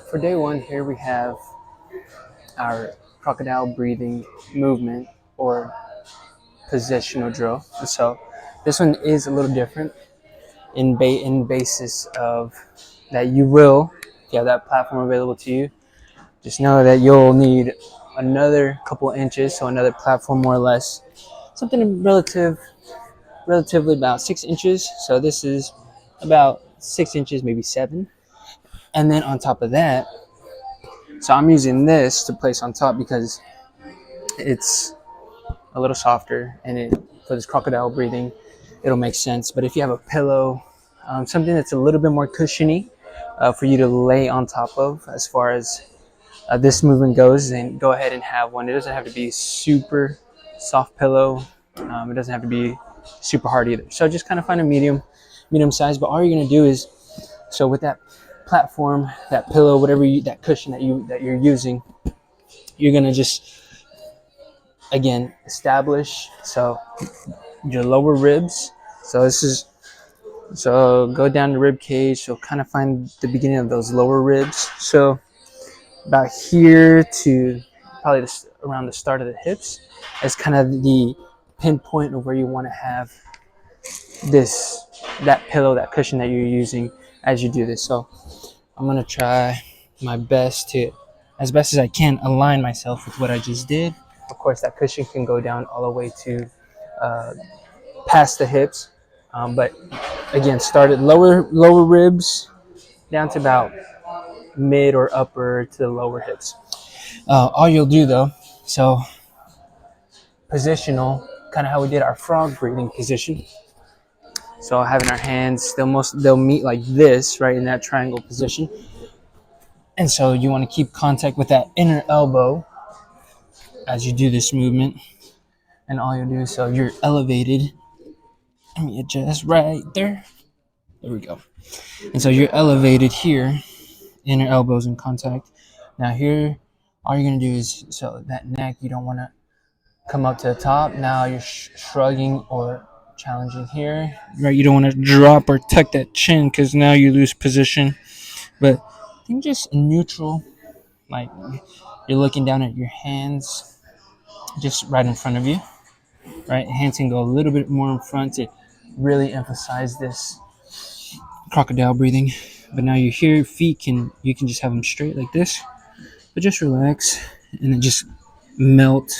for day one, here we have our crocodile breathing movement or positional drill. So this one is a little different in basis of that you will, if you have that platform available to you, just know that you'll need another couple inches, so another platform more or less, something relatively about 6 inches. So this is about 6 inches, maybe 7. And then on top of that, so I'm using this to place on top because it's a little softer, and for this crocodile breathing, it'll make sense. But if you have a pillow, something that's a little bit more cushiony for you to lay on top of, as far as this movement goes, then go ahead and have one. It doesn't have to be super soft pillow. It doesn't have to be super hard either. So just kind of find a medium size. But all you're gonna do is, so with that platform, that pillow, that cushion that you're using, you're gonna just again establish your lower ribs. So go down the rib cage. So kind of find the beginning of those lower ribs. So about here to probably around the start of the hips is kind of the pinpoint of where you want to have that pillow, that cushion that you're using as you do this. So I'm gonna try my best as best as I can, align myself with what I just did. Of course, that cushion can go down all the way to past the hips, but again, start at lower ribs down to about mid or upper to the lower hips. All you'll do though, so positional, kind of how we did our frog breathing position. So having our hands, they'll meet like this, right in that triangle position. And so you want to keep contact with that inner elbow as you do this movement. And all you'll do, so you're elevated. Let me adjust right there. There we go. And so you're elevated here, inner elbows in contact. Now here, all you're gonna do is, so that neck, you don't want to come up to the top. Now you're shrugging or challenging here, right? You don't want to drop or tuck that chin because now you lose position. But I think just neutral, like you're looking down at your hands, just right in front of you, right? Hands can go a little bit more in front to really emphasize this crocodile breathing. But now you're here, you can just have them straight like this, but just relax and then just melt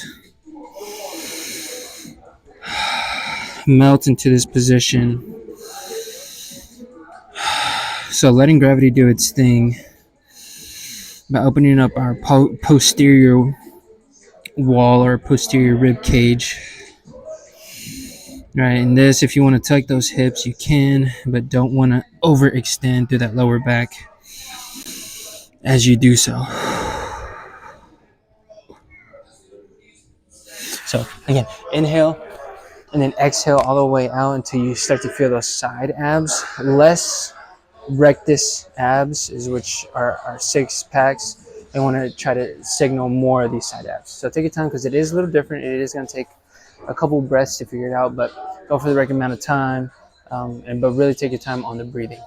into this position. So letting gravity do its thing by opening up our posterior wall or posterior rib cage. Right, and this, if you want to tuck those hips, you can, but don't want to overextend through that lower back as you do so. So again, inhale and then exhale all the way out until you start to feel those side abs. Less rectus abs, which are our six packs. I want to try to signal more of these side abs. So take your time because it is a little different. It is going to take a couple breaths to figure it out, but go for the right amount of time, but really take your time on the breathing.